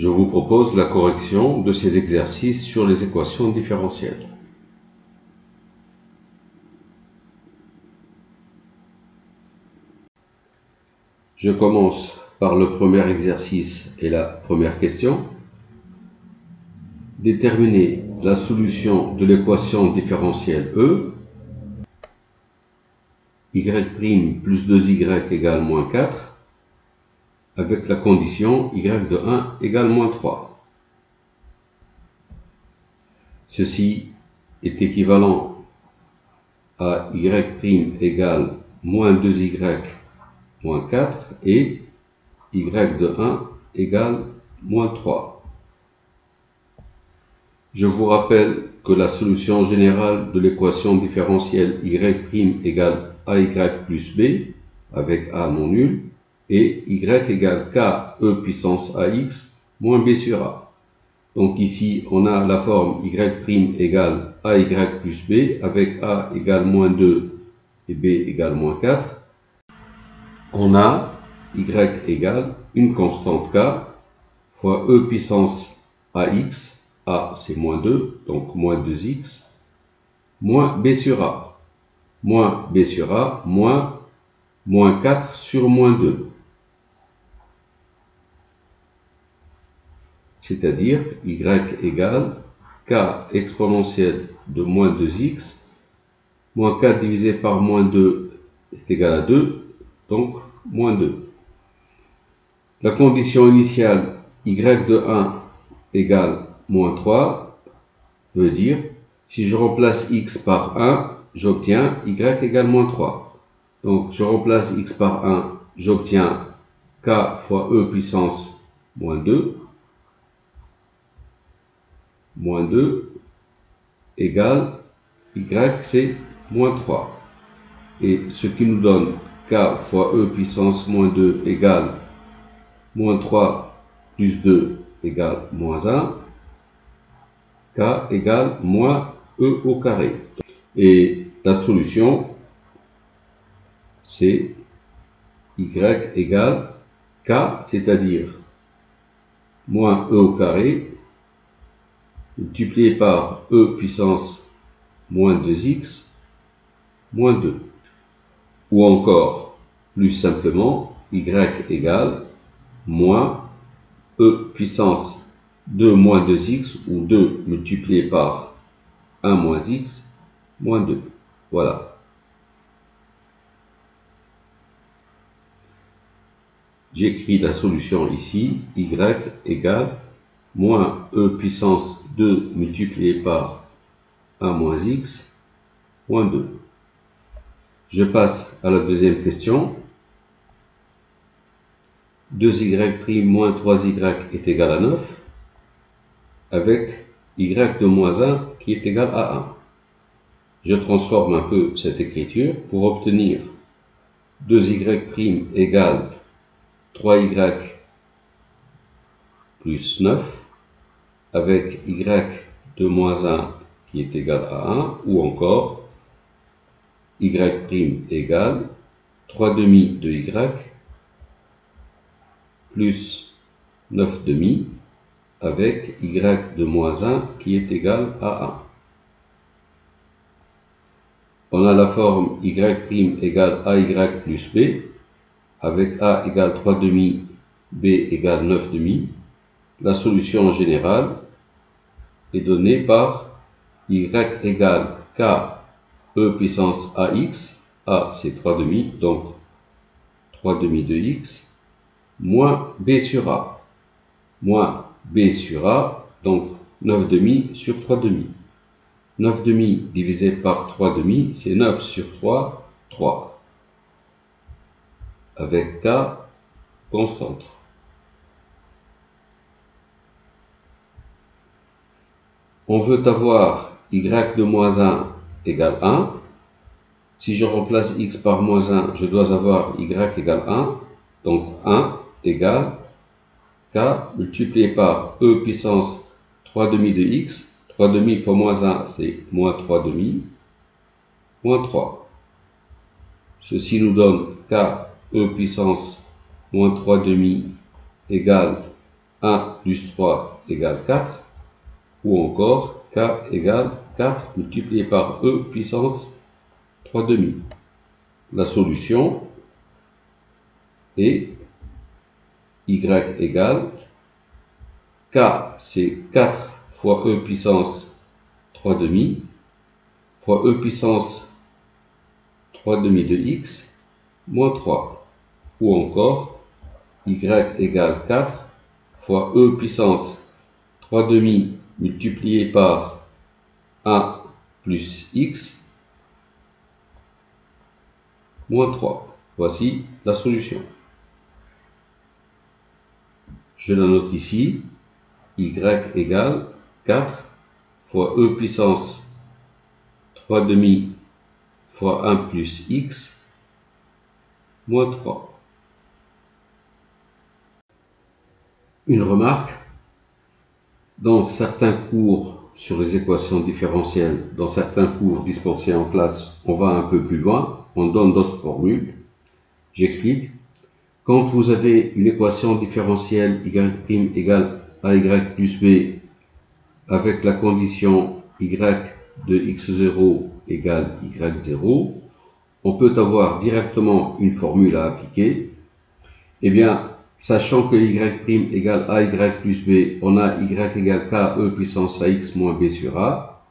Je vous propose la correction de ces exercices sur les équations différentielles. Je commence par le premier exercice et la première question. Déterminer la solution de l'équation différentielle E. Y' plus 2y égale moins 4, avec la condition y de 1 égale moins 3. Ceci est équivalent à y' égale moins 2y moins 4 et y de 1 égale moins 3. Je vous rappelle que la solution générale de l'équation différentielle y' égale ay plus b, avec a non nul, et y égale k e puissance ax moins b sur a. Donc ici, on a la forme y' égale ay plus b, avec a égale moins 2 et b égale moins 4. On a y égale une constante k fois e puissance ax, a c'est moins 2, donc moins 2x, moins b sur a. Moins b sur a, moins 4 sur moins 2. C'est-à-dire y égale k exponentielle de moins 2x, moins 4 divisé par moins 2 est égal à 2, donc moins 2. La condition initiale y de 1 égale moins 3 veut dire, si je remplace x par 1, j'obtiens y égale moins 3. Donc je remplace x par 1, j'obtiens k fois e puissance moins 2. Moins 2 égale y, c'est moins 3. Et ce qui nous donne k fois e puissance moins 2 égale moins 3 plus 2 égale moins 1. K égale moins e au carré. Et la solution, c'est y égale k, c'est-à-dire moins e au carré multiplié par e puissance moins 2x moins 2. Ou encore, plus simplement, y égale moins e puissance 2 moins 2x, ou 2 multiplié par 1 moins x, moins 2. Voilà. J'écris la solution ici, y égale moins e puissance 2 multiplié par 1 moins x, moins 2. Je passe à la deuxième question. 2y' moins 3y est égal à 9, avec y de moins 1 qui est égal à 1. Je transforme un peu cette écriture pour obtenir 2y' égale 3y plus 9, avec y de moins 1 qui est égal à 1, ou encore y' égale 3 demi de y plus 9 demi, avec y de moins 1 qui est égal à 1. On a la forme y' égale ay plus b, avec a égale 3 demi, b égale 9 demi. La solution générale est donnée par y égale k e puissance ax, a c'est 3 demi, donc 3 demi de x, moins b sur a, moins b sur a, donc 9 demi sur 3 demi. 9 demi divisé par 3 demi, c'est 9 sur 3, 3. Avec k constante. On veut avoir y de moins 1 égale 1. Si je remplace x par moins 1, je dois avoir y égale 1. Donc 1 égale k multiplié par e puissance 3 demi de x. 3 demi fois moins 1, c'est moins 3 demi, moins 3. Ceci nous donne k e puissance moins 3 demi égale 1 plus 3 égale 4, ou encore k égale 4 multiplié par e puissance 3 demi. La solution est y égale k, c'est 4 fois e puissance 3 demi, fois e puissance 3 demi de x, moins 3. Ou encore, y égale 4 fois e puissance 3 demi multiplié par 1 plus x, moins 3. Voici la solution. Je la note ici. Y égale 4 fois e puissance 3 demi fois 1 plus x, moins 3. Une remarque, dans certains cours sur les équations différentielles, dans certains cours dispensés en classe, on va un peu plus loin, on donne d'autres formules. J'explique. Quand vous avez une équation différentielle y' égale ay plus b avec la condition y de x0 égale y0, on peut avoir directement une formule à appliquer. Eh bien, sachant que y' égale ay plus b, on a y égale k e puissance ax moins b sur a.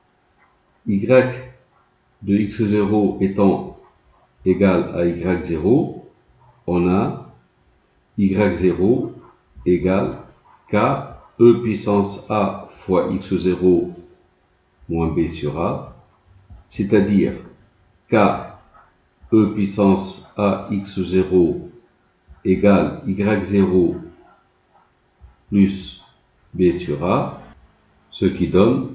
Y de x0 étant égal à y0, on a y0 égale k e puissance a fois x0 moins b sur a, c'est-à-dire k e puissance a x0 égale y0 plus b sur a, ce qui donne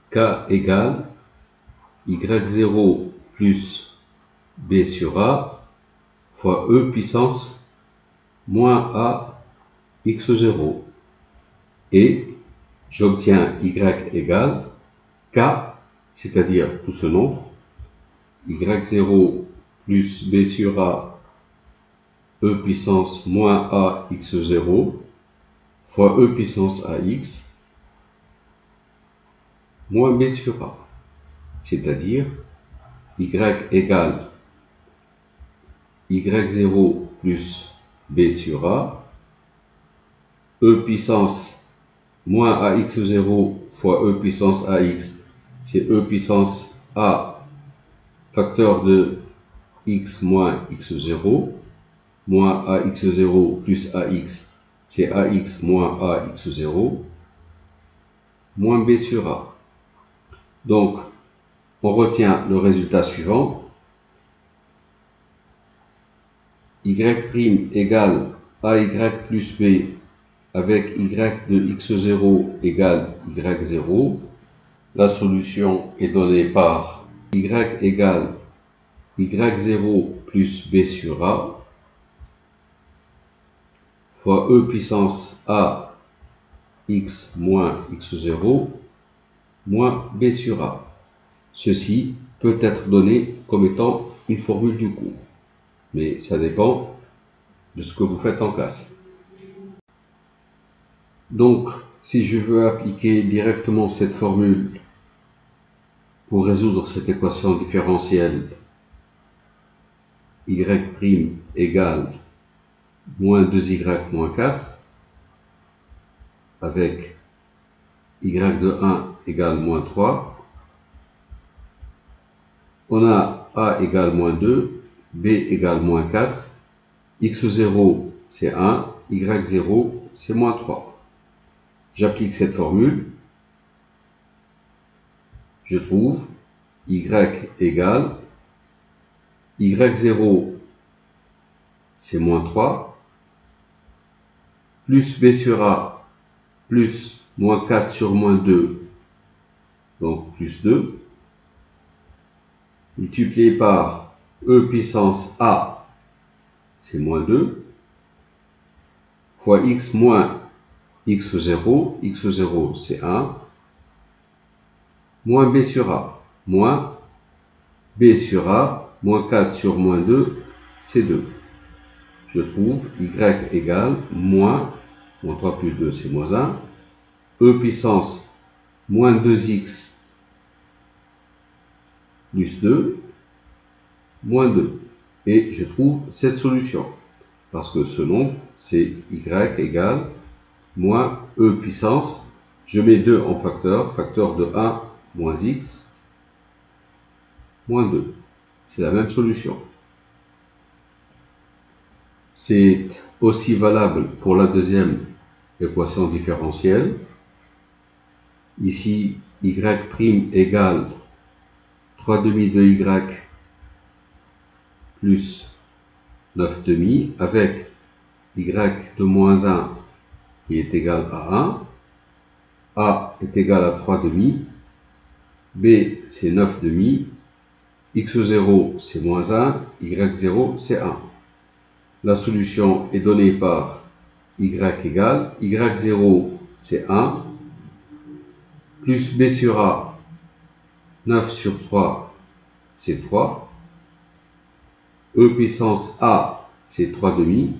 k égale y0 plus b sur a fois e puissance moins a x0. Et j'obtiens y égale k, c'est-à-dire tout ce nombre, y0 plus b sur a e puissance moins a x0 fois e puissance ax moins b sur a, c'est-à-dire y égale y0 plus b sur a, e puissance moins ax0 fois e puissance ax, c'est e puissance a facteur de x moins x0, moins ax0 plus ax, c'est ax moins ax0, moins b sur a. Donc, on retient le résultat suivant. Y' égale ay plus b avec y de x0 égale y0. La solution est donnée par y égale y0 plus b sur a fois e puissance a x moins x0 moins b sur a. Ceci peut être donné comme étant une formule du cours, mais ça dépend de ce que vous faites en classe. Donc, si je veux appliquer directement cette formule pour résoudre cette équation différentielle, y' égale moins 2y moins 4, avec y de 1 égale moins 3, on a a égale moins 2, b égale moins 4, x0 c'est 1, y0 c'est moins 3. J'applique cette formule, je trouve y égale y0 c'est moins 3, plus b sur a, plus moins 4 sur moins 2, donc plus 2, multiplié par e puissance a, c'est moins 2, fois x moins x0, x0 c'est 1, moins b sur a, moins b sur a, moins 4 sur moins 2, c'est 2. Je trouve y égale moins Moins 3 plus 2, c'est moins 1. E puissance moins 2x plus 2, moins 2. Et je trouve cette solution. Parce que ce nombre, c'est y égale moins e puissance. Je mets 2 en facteur, facteur de 1 moins x, moins 2. C'est la même solution. C'est aussi valable pour la deuxième équation différentielle. Ici, y' égale 3 demi de y plus 9 demi avec y de moins 1 qui est égal à 1. A est égal à 3 demi. B, c'est 9 demi. X0, c'est moins 1. Y0, c'est 1. La solution est donnée par y égale y0, c'est 1. Plus b sur a, 9 sur 3, c'est 3. E puissance a, c'est 3 demi.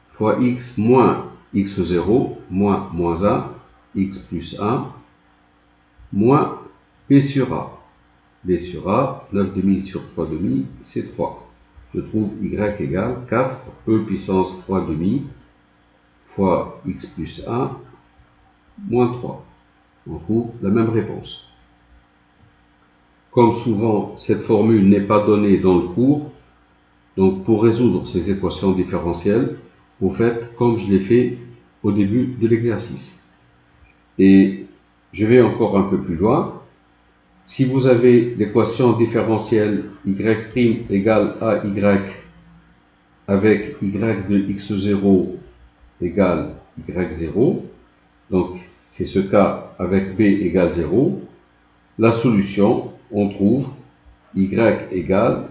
Fois x moins x0, moins 1, x plus 1, moins b sur a. B sur a, 9 demi sur 3 demi, c'est 3. Je trouve y égale 4, e puissance 3 demi, fois x plus 1, moins 3. On trouve la même réponse. Comme souvent, cette formule n'est pas donnée dans le cours, donc pour résoudre ces équations différentielles, vous faites comme je l'ai fait au début de l'exercice. Et je vais encore un peu plus loin. Si vous avez l'équation différentielle y' égale AY avec y de x0 égale y0, donc c'est ce cas avec b égale 0, la solution, on trouve y égale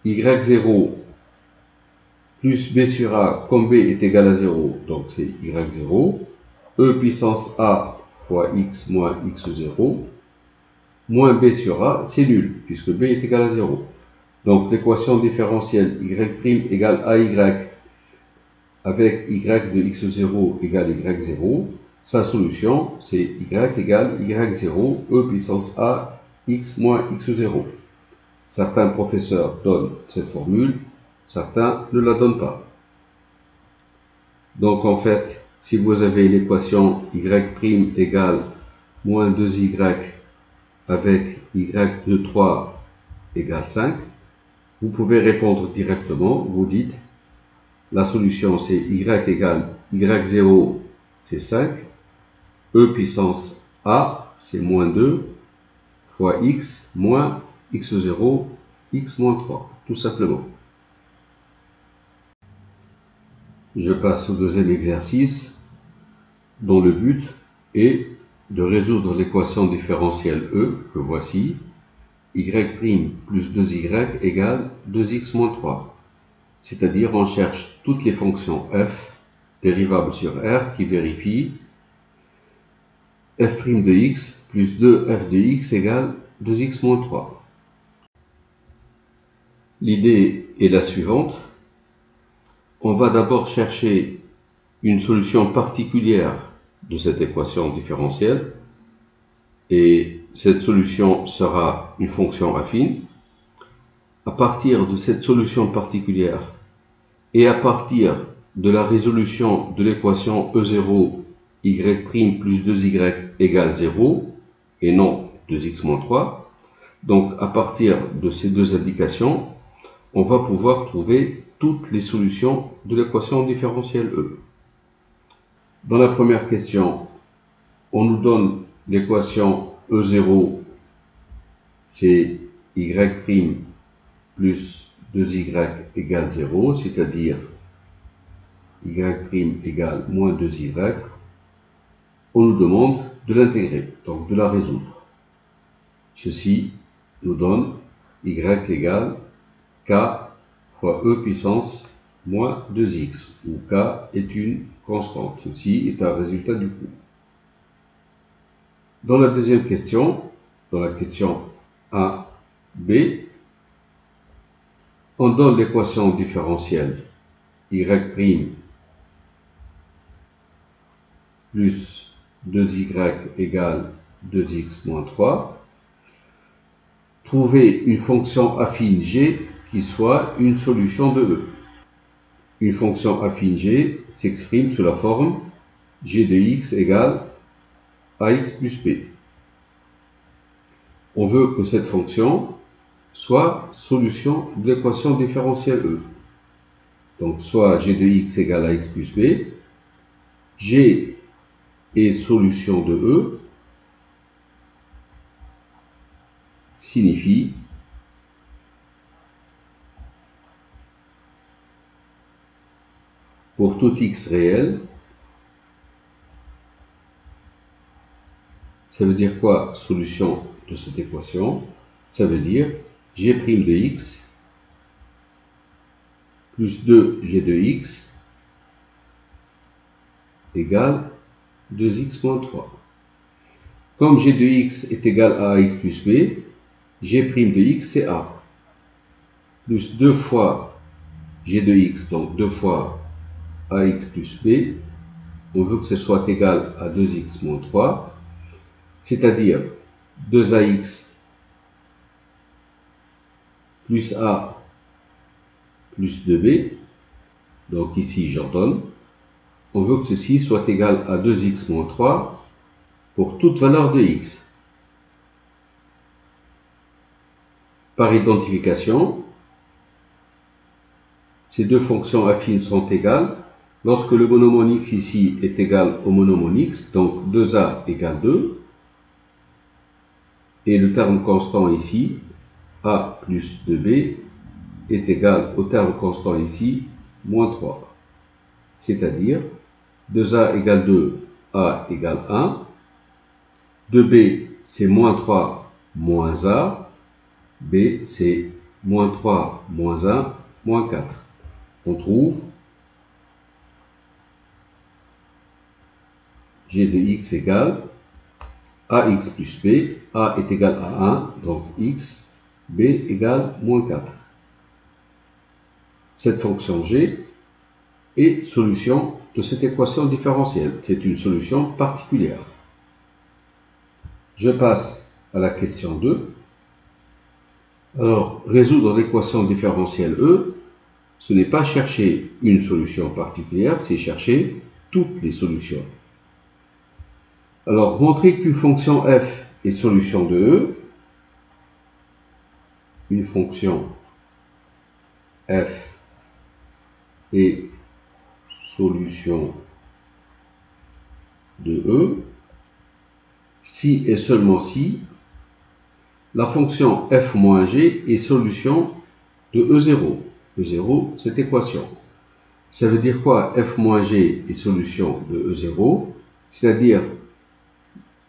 y0 plus b sur a, comme b est égal à 0, donc c'est y0, e puissance a fois x moins x0, moins b sur a, c'est nul, puisque b est égal à 0. Donc l'équation différentielle y' égale AY avec y de x0 égale y0, sa solution c'est y égale y0, e puissance a, x moins x0. Certains professeurs donnent cette formule, certains ne la donnent pas. Donc en fait, si vous avez l'équation y' égale moins 2y avec y de 3 égale 5, vous pouvez répondre directement. Vous dites, la solution c'est y égale y0, c'est 5, e puissance a, c'est moins 2, fois x moins x0, x moins 3, tout simplement. Je passe au deuxième exercice, dont le but est de résoudre l'équation différentielle E, que voici, y' plus 2y égale 2x moins 3. C'est-à-dire on cherche toutes les fonctions f, dérivables sur r, qui vérifient f' de x plus 2f de x égale 2x moins 3. L'idée est la suivante. On va d'abord chercher une solution particulière de cette équation différentielle, et cette solution sera une fonction affine. À partir de cette solution particulière et à partir de la résolution de l'équation E0 y' plus 2y égale 0 et non 2x moins 3, donc à partir de ces deux indications, on va pouvoir trouver toutes les solutions de l'équation différentielle E. Dans la première question, on nous donne l'équation E0, c'est y' plus 2y égale 0, c'est-à-dire y' égale moins 2y. On nous demande de l'intégrer, donc de la résoudre. Ceci nous donne y égale k fois e puissance moins 2x, où k est une constante. Ceci est un résultat du cours. Dans la deuxième question, dans la question AB, on donne l'équation différentielle y' plus 2y égale 2x moins 3. Trouver une fonction affine g qui soit une solution de E. Une fonction affine g s'exprime sous la forme g de x égale ax plus b. On veut que cette fonction soit solution de l'équation différentielle E. Donc soit g de x égale ax plus b, g est solution de E, signifie pour tout x réel, ça veut dire quoi solution de cette équation? Ça veut dire g' de x plus 2g de x égale 2x moins 3. Comme g de x est égal à ax plus b, g' de x c'est a. Plus 2 fois g de x, donc 2 fois ax plus b, on veut que ce soit égal à 2x moins 3, c'est-à-dire 2ax plus a plus 2b, donc ici j'ordonne, on veut que ceci soit égal à 2x moins 3 pour toute valeur de x. Par identification, ces deux fonctions affines sont égales lorsque le monomone x ici est égal au monomone x, donc 2a égale 2, et le terme constant ici, a plus 2b, est égal au terme constant ici, moins 3. C'est-à-dire 2a égale 2, a égale 1, 2b c'est moins 3 moins a, b c'est moins 3 moins 1 moins 4. On trouve g de x égale ax plus b, a est égal à 1, donc x, b égale moins 4. Cette fonction g est solution de cette équation différentielle. C'est une solution particulière. Je passe à la question 2. Alors, résoudre l'équation différentielle E, ce n'est pas chercher une solution particulière, c'est chercher toutes les solutions. Alors, montrer qu'une fonction f est solution de E, une fonction f est solution de E, si et seulement si la fonction f moins g est solution de E0. E0, cette équation. Ça veut dire quoi f moins g est solution de E0? C'est-à-dire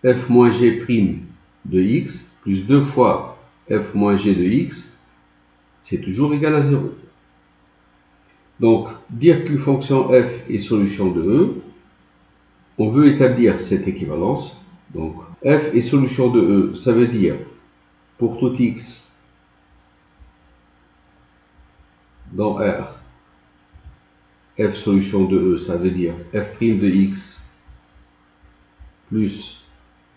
f moins g' de x plus 2 fois f moins g de x, c'est toujours égal à 0. Donc, dire qu'une fonction f est solution de E, on veut établir cette équivalence. Donc, f est solution de E, ça veut dire, pour tout x dans R, f solution de E, ça veut dire f' de x plus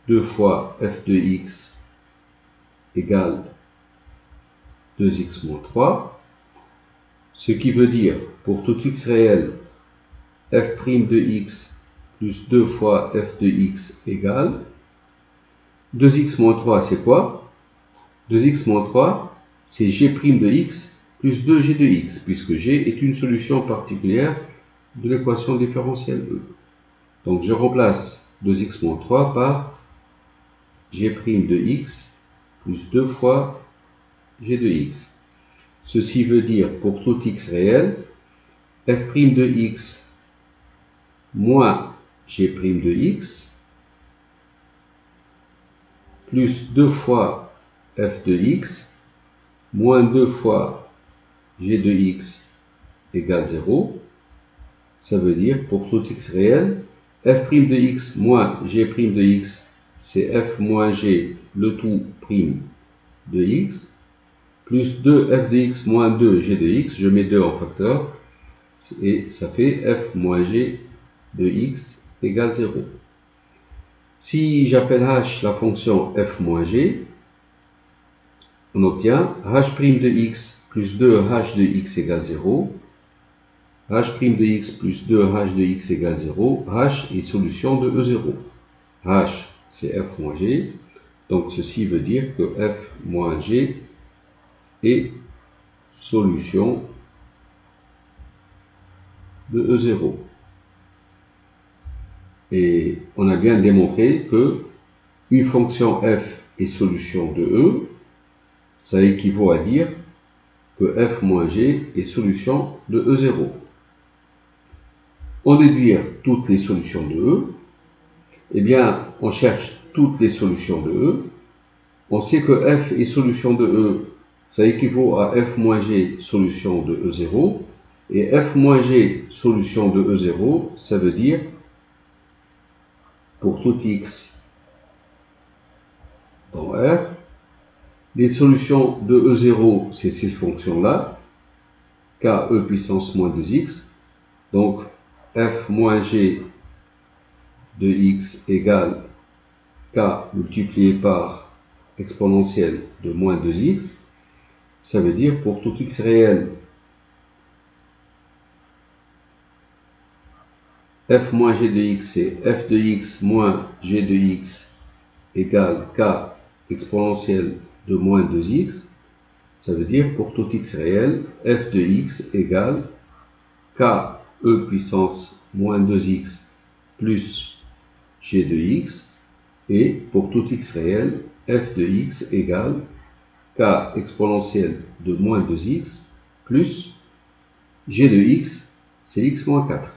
2 fois f de x égale 2x moins 3, ce qui veut dire, pour tout x réel, f' de x plus 2 fois f de x égale 2x moins 3, c'est quoi? 2x moins 3, c'est g' de x plus 2g de x, puisque g est une solution particulière de l'équation différentielle E. Donc je remplace 2x moins 3 par g' de x plus 2 fois g de x. Ceci veut dire, pour tout x réel, f' de x moins g' de x plus 2 fois f de x moins 2 fois g de x égale 0. Ça veut dire, pour tout x réel, f' de x moins g' de x, c'est f moins g le tout prime de x, plus 2f de x moins 2g de x, je mets 2 en facteur, et ça fait f moins g de x égale 0. Si j'appelle h la fonction f moins g, on obtient h' de x plus 2h de x égale 0. H' de x plus 2h de x égale 0. H est solution de E0. H, c'est f moins g. Donc ceci veut dire que f moins g est solution de E0. Et on a bien démontré que une fonction f est solution de E, ça équivaut à dire que f moins g est solution de E0. On déduire toutes les solutions de E, eh bien, on cherche toutes les solutions de E. On sait que f est solution de E, ça équivaut à f moins g solution de E0. Et f moins g solution de E0, ça veut dire pour tout x dans R, les solutions de E0, c'est ces fonctions-là, ke puissance moins 2x. Donc, f moins g de x égale k multiplié par exponentielle de moins 2x. Ça veut dire pour tout x réel, f moins g de x, c'est f de x moins g de x égale k exponentielle de moins 2x. Ça veut dire pour tout x réel, f de x égale ke puissance moins 2x plus g de x. Et pour tout x réel, f de x égale k exponentielle de moins 2x plus g de x, c'est x moins 4.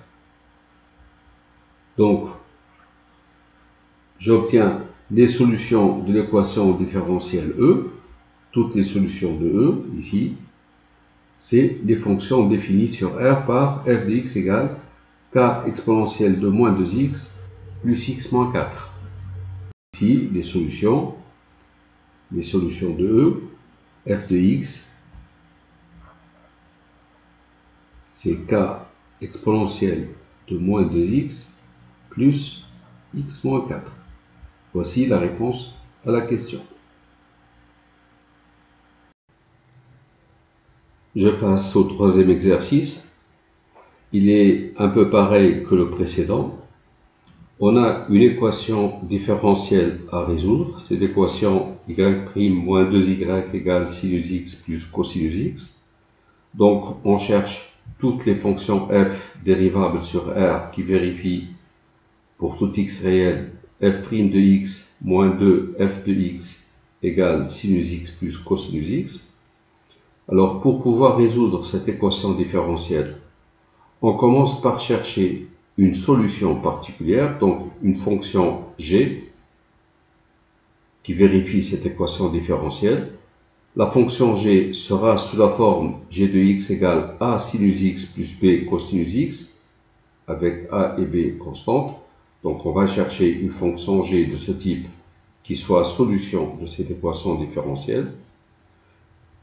Donc, j'obtiens les solutions de l'équation différentielle E. Toutes les solutions de E, ici, c'est les fonctions définies sur R par f de x égale k exponentielle de moins 2x plus x moins 4. Ici, les solutions de E, f de x, c'est k exponentielle de moins 2x plus x moins 4. Voici la réponse à la question. Je passe au troisième exercice. Il est un peu pareil que le précédent. On a une équation différentielle à résoudre. C'est l'équation y' moins 2y égale sinus x plus cosinus x. Donc on cherche toutes les fonctions f dérivables sur R qui vérifient pour tout x réel f' de x moins 2 f de x égale sinus x plus cosinus x. Alors pour pouvoir résoudre cette équation différentielle, on commence par chercher une solution particulière, donc une fonction g qui vérifie cette équation différentielle. La fonction g sera sous la forme g de x égale a sinus x plus b cosinus x, avec a et b constantes. Donc on va chercher une fonction g de ce type qui soit solution de cette équation différentielle.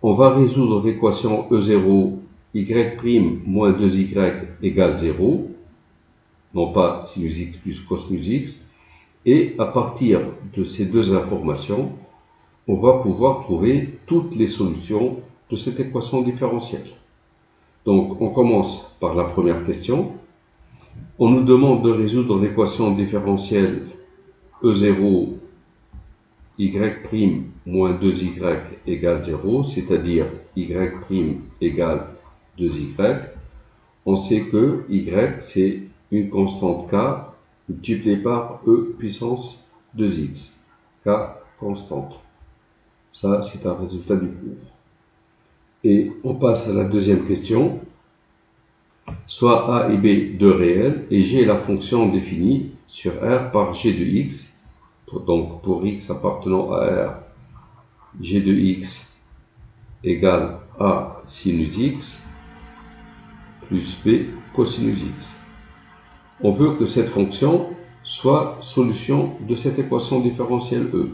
On va résoudre l'équation E0 y' moins 2y égale 0, non pas sinus x plus cosinus x, et à partir de ces deux informations, on va pouvoir trouver toutes les solutions de cette équation différentielle. Donc on commence par la première question. On nous demande de résoudre l'équation différentielle E0 y' moins 2y égale 0, c'est-à-dire y' égale 2y. On sait que y, c'est une constante k multipliée par e puissance 2x. K constante. Ça, c'est un résultat du cours. Et on passe à la deuxième question. Soit a et b deux réels, et g est la fonction définie sur R par g de x. Donc pour x appartenant à R, g de x égale a sinus x plus b cosinus x. On veut que cette fonction soit solution de cette équation différentielle E.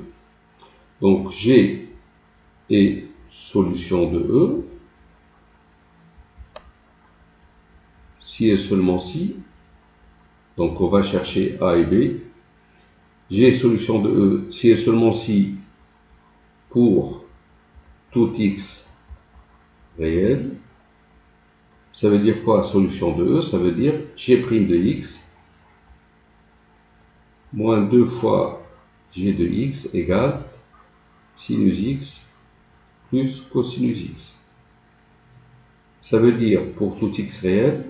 Donc g est solution de E, si et seulement si Donc on va chercher A et B. G solution de E si et seulement si pour tout x réel. Ça veut dire quoi solution de E? Ça veut dire G' de x moins 2 fois G de x égale sinus x plus cosinus x. Ça veut dire pour tout x réel,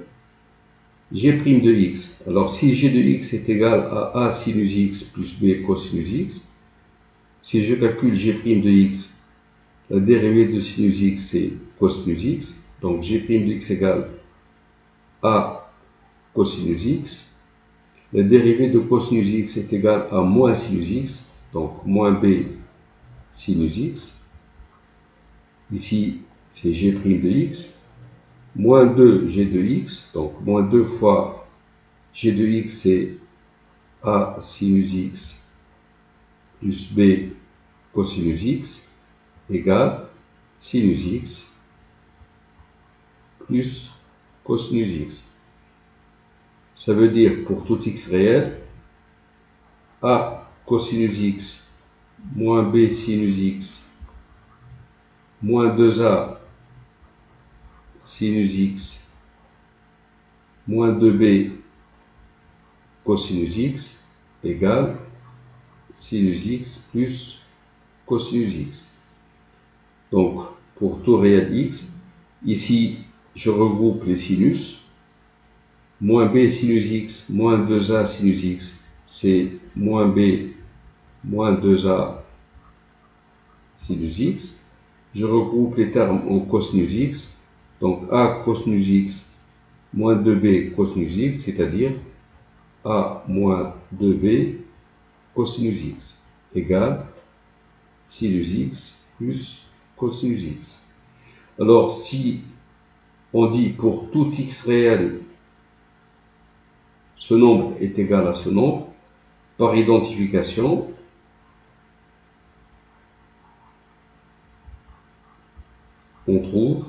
G' de x. Alors si G de x est égal à A sinus x plus B cosinus x, si je calcule G' de x, la dérivée de sinus x c'est cosinus x. Donc G' de x égale A cosinus x. La dérivée de cosinus x est égale à moins sinus x, donc moins b sinus x. Ici, c'est g' de x. Moins 2 g de x, donc moins 2 fois g de x, c'est a sinus x plus b cosinus x égale sinus x plus cosinus x. Ça veut dire pour tout x réel, a cosinus x moins b sinus x moins 2a sinus x moins 2b cosinus x égale sinus x plus cosinus x. Donc, pour tout réel x, ici, je regroupe les sinus. Moins b sinus x moins 2a sinus x, c'est moins b moins 2a sinus x. Je regroupe les termes en cosinus x. Donc a cosinus x moins 2b cosinus x, c'est-à-dire a moins 2b cosinus x égale sinus x plus cosinus x. Alors si on dit pour tout x réel, ce nombre est égal à ce nombre, par identification, on trouve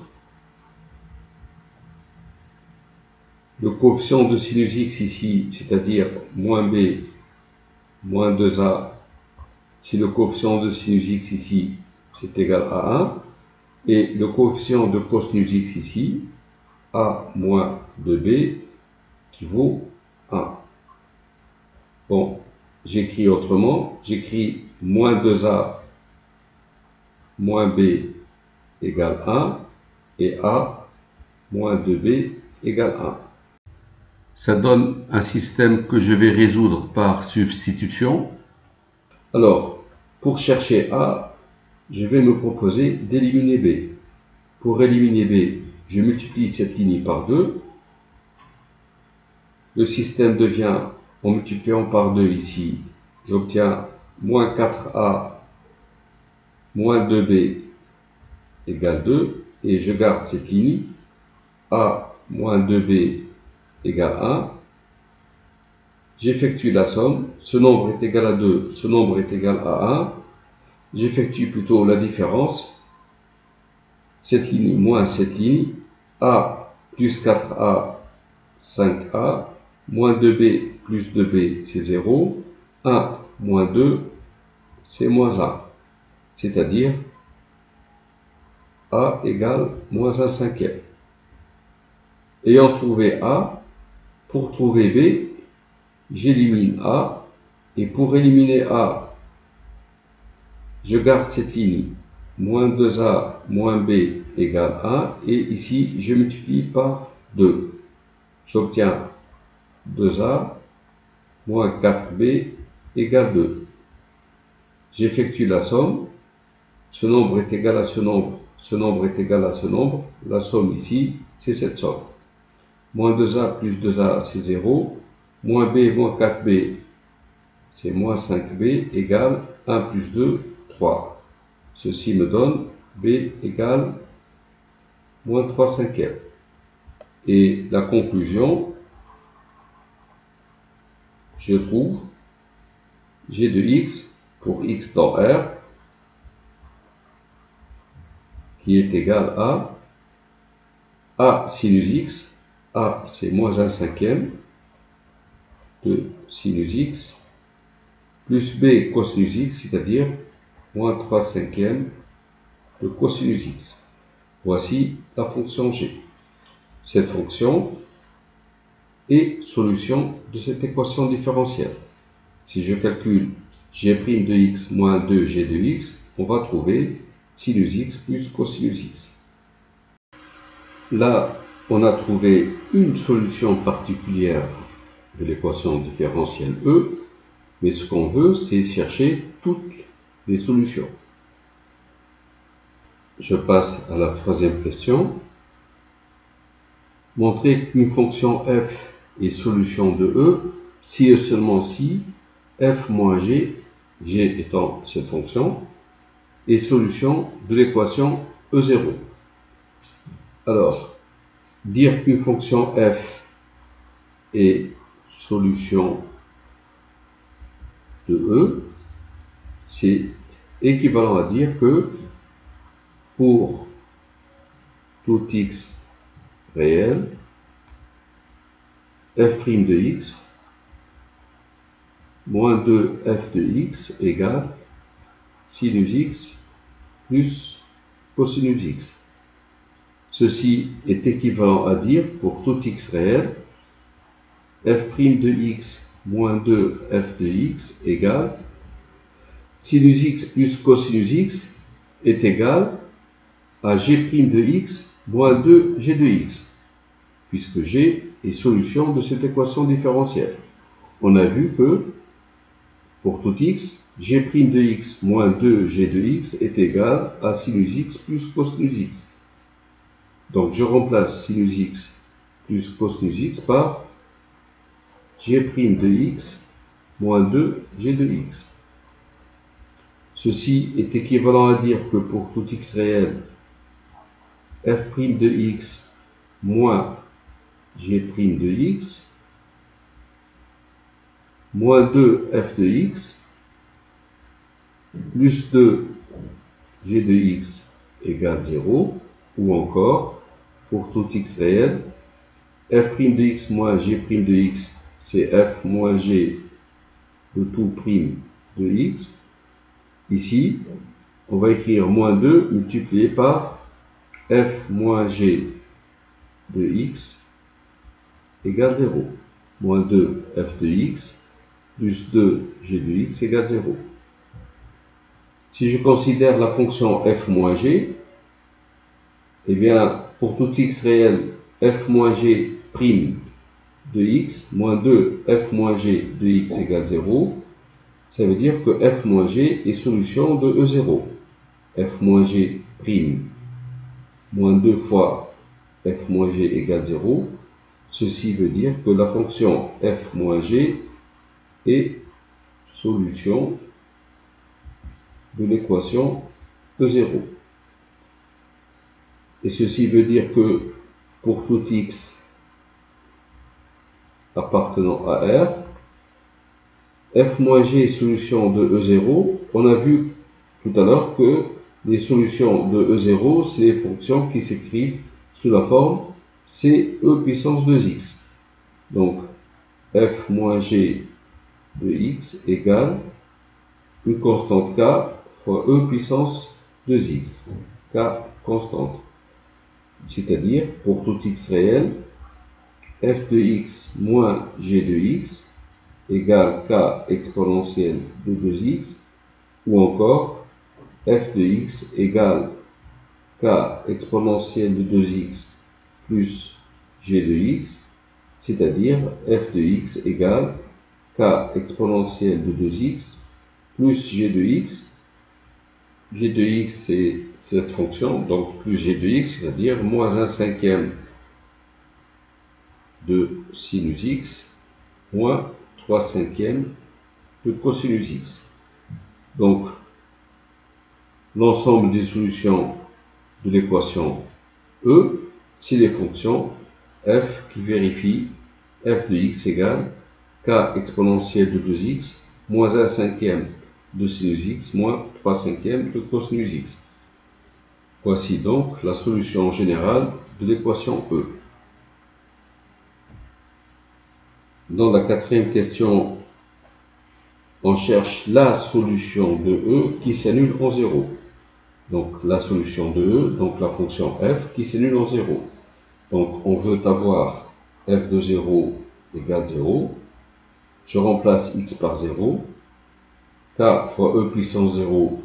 le coefficient de sinus x ici, c'est-à-dire moins b moins 2a, si le coefficient de sinus x ici, c'est égal à 1, et le coefficient de cosinus x ici, a moins 2b, qui vaut 1. Bon, j'écris autrement, j'écris moins 2a moins b égale 1, et a moins 2b égale 1. Ça donne un système que je vais résoudre par substitution. Alors, pour chercher A, je vais me proposer d'éliminer B. Pour éliminer B, je multiplie cette ligne par 2. Le système devient, en multipliant par 2 ici, j'obtiens moins 4A moins 2B égale 2. Et je garde cette ligne. A moins 2B égale 1. J'effectue la somme. Ce nombre est égal à 2, ce nombre est égal à 1. J'effectue plutôt la différence. Cette ligne moins cette ligne. A plus 4A, 5A. Moins 2B plus 2B, c'est 0. 1 moins 2, c'est moins 1. C'est-à-dire A égale moins 1 cinquième. Ayant trouvé A, pour trouver B, j'élimine A. Et pour éliminer A, je garde cette ligne. Moins 2A moins B égale 1. Et ici, je multiplie par 2. J'obtiens 2A moins 4B égale 2. J'effectue la somme. Ce nombre est égal à ce nombre. Ce nombre est égal à ce nombre. La somme ici, c'est cette somme. Moins 2A plus 2A, c'est 0. Moins B moins 4B, c'est moins 5B égale 1 plus 2, 3. Ceci me donne B égale moins 3 cinquièmes. Et la conclusion, je trouve G de x pour x dans R qui est égal à A sinus x. A c'est moins 1 cinquième de sinus x plus b cosinus x, c'est-à-dire moins 3/5 de cosinus x. Voici la fonction g. Cette fonction est solution de cette équation différentielle. Si je calcule g' de x moins 2g de x, on va trouver sinus x plus cosinus x. Là, on a trouvé une solution particulière de l'équation différentielle E, mais ce qu'on veut, c'est chercher toutes les solutions. Je passe à la troisième question. Montrer qu'une fonction f est solution de E si et seulement si f moins g, g étant cette fonction, est solution de l'équation E0. Alors, dire qu'une fonction f est solution de E, c'est équivalent à dire que pour tout x réel, f' de x moins 2f de x égale sinus x plus cosinus x. Ceci est équivalent à dire pour tout x réel, f' de x moins 2f de x égale sinus x plus cosinus x est égal à g' de x moins 2g de x, puisque g est solution de cette équation différentielle. On a vu que pour tout x, g' de x moins 2g de x est égal à sinus x plus cosinus x. Donc je remplace sinus x plus cosinus x par g' de x moins 2g de x. Ceci est équivalent à dire que pour tout x réel, f' de x moins g' de x moins 2f de x plus 2g de x égale 0, ou encore pour tout x réel, f' de x moins g' de x, c'est f moins g de tout prime de x. Ici, on va écrire moins 2 multiplié par f moins g de x égale 0. Moins 2 f de x plus 2g de x égale 0. Si je considère la fonction f moins g, eh bien, pour tout x réel, f moins g prime de x moins 2 f moins g de x égale 0, ça veut dire que f moins g est solution de E0. f moins g prime moins 2 fois f moins g égale 0. Ceci veut dire que la fonction f moins g est solution de l'équation E0. Et ceci veut dire que pour tout x appartenant à R, f moins g est solution de E0. On a vu tout à l'heure que les solutions de E0, c'est les fonctions qui s'écrivent sous la forme CE puissance 2x. Donc, f moins g de x égale une constante k fois e puissance 2x. K constante. C'est-à-dire, pour tout x réel, f de x moins g de x égale k exponentielle de 2x, ou encore f de x égale k exponentielle de 2x plus g de x, c'est-à-dire f de x égale k exponentielle de 2x plus g de x. G de x, c'est cette fonction, donc plus g de x, c'est-à-dire moins 1/5 de sinus x moins 3/5 de cosinus x. Donc, l'ensemble des solutions de l'équation E, c'est les fonctions f qui vérifient f de x égale k exponentielle de 2x moins 1/5 de sinus x moins 3/5 de cosinus x. Voici donc la solution générale de l'équation E. Dans la quatrième question, on cherche la solution de E qui s'annule en 0. Donc la solution de E, donc la fonction f qui s'annule en 0. Donc on veut avoir f de 0 égale 0. Je remplace x par 0. K fois E puissance 0,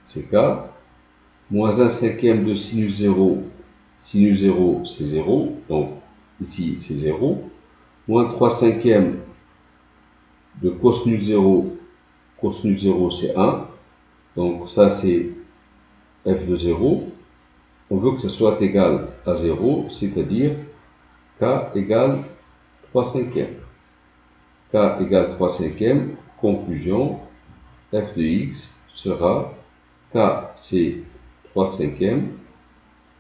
c'est K. Moins 1 cinquième de sinus 0 c'est 0. Donc ici c'est 0. Moins 3 cinquièmes de cosinus 0 c'est 1. Donc ça c'est f de 0. On veut que ce soit égal à 0, c'est-à-dire k égale 3 cinquièmes. K égale 3 cinquièmes. Conclusion, f de x sera k c'est 3 cinquièmes,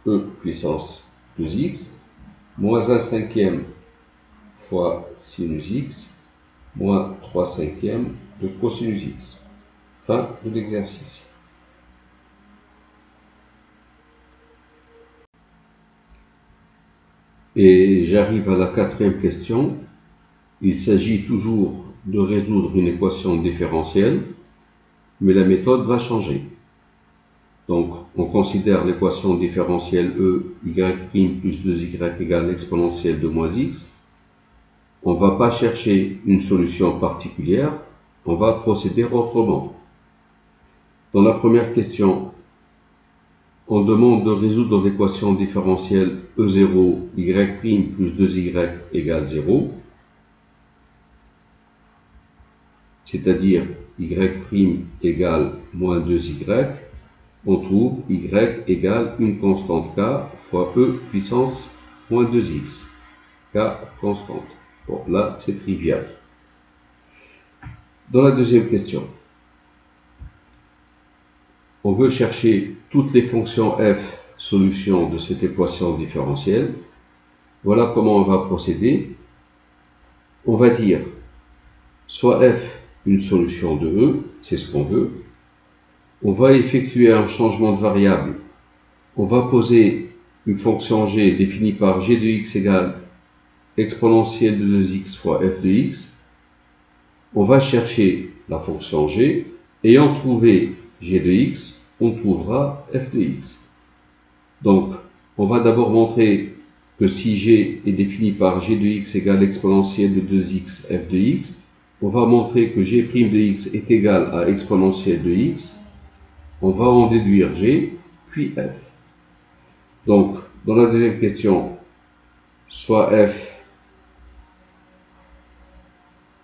e puissance 2x, moins 1 cinquième fois sinus x, moins 3 cinquièmes de cosinus x. Fin de l'exercice. Et j'arrive à la quatrième question. Il s'agit toujours de résoudre une équation différentielle, mais la méthode va changer. Donc, on considère l'équation différentielle E, y' plus 2y égale l'exponentielle de moins x. On ne va pas chercher une solution particulière, on va procéder autrement. Dans la première question, on demande de résoudre l'équation différentielle E0, y' plus 2y égale 0. C'est-à-dire y' égale moins 2y, on trouve y égale une constante k fois e puissance moins 2x. K constante. Bon, là, c'est trivial. Dans la deuxième question, on veut chercher toutes les fonctions f solution de cette équation différentielle. Voilà comment on va procéder. On va dire soit f une solution de E, c'est ce qu'on veut. On va effectuer un changement de variable. On va poser une fonction g définie par g de x égale exponentielle de 2x fois f de x. On va chercher la fonction g. Ayant trouvé g de x, on trouvera f de x. Donc, on va d'abord montrer que si g est défini par g de x égale exponentielle de 2x f de x, on va montrer que g' de x est égal à exponentielle de x. On va en déduire g, puis f. Donc, dans la deuxième question, soit f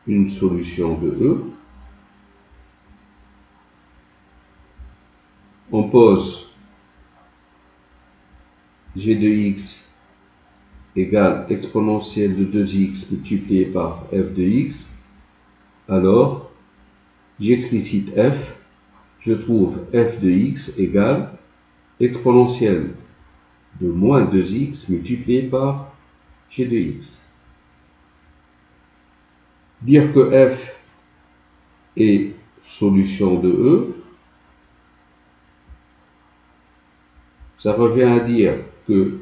une solution de E. On pose g de x égale exponentielle de 2x multiplié par f de x. Alors, j'explicite f, je trouve f de x égale exponentielle de moins 2x multiplié par g de x. Dire que f est solution de E, ça revient à dire que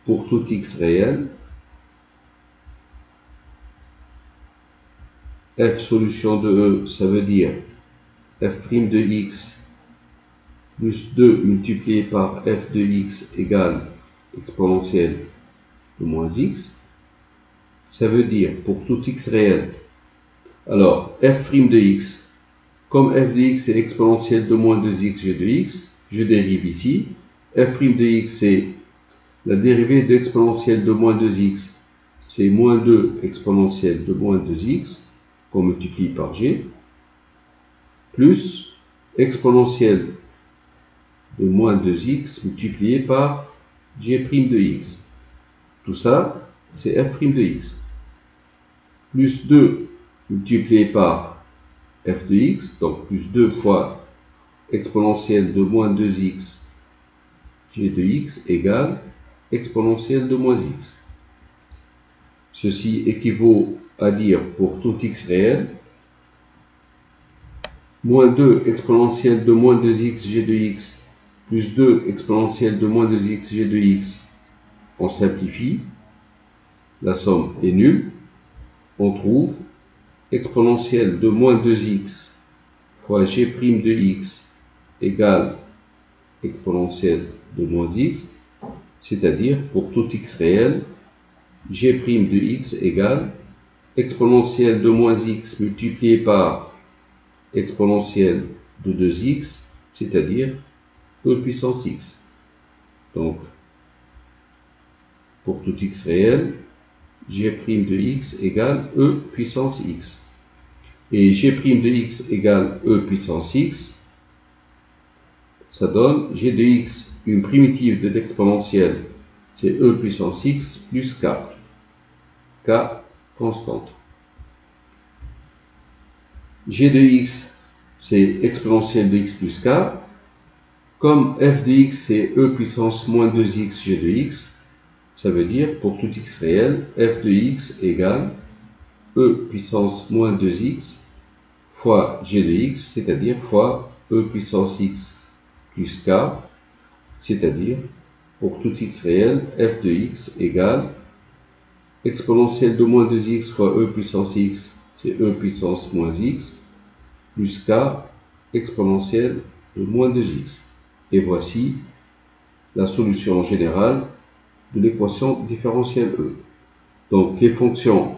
pour tout x réel, f solution de E, ça veut dire f' de x plus 2 multiplié par f de x égale exponentielle de moins x. Ça veut dire pour tout x réel. Alors, f' de x, comme f de x est l'exponentielle de moins 2x g de x, je dérive ici. f' de x, c'est la dérivée de l'exponentielle de moins 2x, c'est moins 2 exponentielle de moins 2x, qu'on multiplie par g, plus exponentielle de moins 2x multiplié par g' de x. Tout ça, c'est f' de x. Plus 2 multiplié par f de x, donc plus 2 fois exponentielle de moins 2x g de x égale exponentielle de moins x. Ceci équivaut à dire pour tout x réel, moins 2 exponentielle de moins 2x g de x plus 2 exponentielle de moins 2x g de x, on simplifie, la somme est nulle. on trouve exponentielle de moins 2x fois g' de x égale exponentielle de moins x, c'est-à-dire pour tout x réel, g' de x égale exponentielle de moins x multiplié par exponentielle de 2x, c'est-à-dire e puissance x. Donc, pour tout x réel, g' de x égale e puissance x. Et g' de x égale e puissance x, ça donne g de x, une primitive de l'exponentielle, c'est e puissance x plus k, k constante. G de x, c'est exponentielle de x plus k. Comme f de x, c'est e puissance moins 2x g de x, ça veut dire, pour tout x réel, f de x égale e puissance moins 2x fois g de x, c'est-à-dire fois e puissance x plus k, c'est-à-dire, pour tout x réel, f de x égale exponentielle de moins 2x fois e puissance x, c'est e puissance moins x, plus k exponentielle de moins 2x. Et voici la solution générale de l'équation différentielle E. Donc les fonctions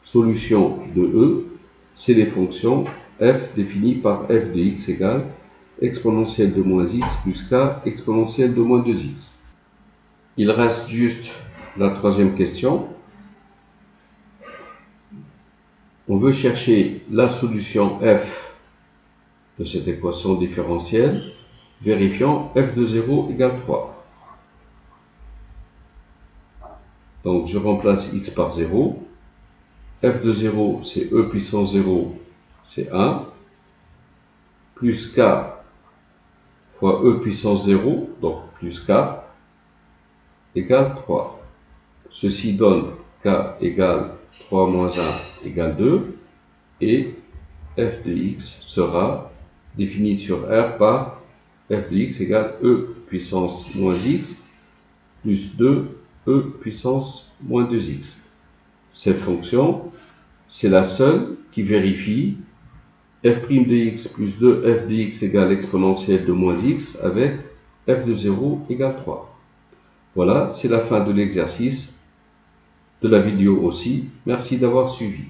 solution de E, c'est les fonctions f définies par f de x égale exponentielle de moins x plus k exponentielle de moins 2x. Il reste juste la troisième question. On veut chercher la solution f de cette équation différentielle, vérifiant f de 0 égale 3. Donc je remplace x par 0. F de 0, c'est e puissance 0, c'est 1. Plus k fois e puissance 0, donc plus k, égale 3. Ceci donne k égale 3 moins 1 égale 2. Et f de x sera défini sur R par f de x égale e puissance moins x plus 2 e puissance moins 2x. Cette fonction, c'est la seule qui vérifie f' de x plus 2f de x égale exponentielle de moins x avec f de 0 égale 3. Voilà, c'est la fin de l'exercice, de la vidéo aussi. Merci d'avoir suivi.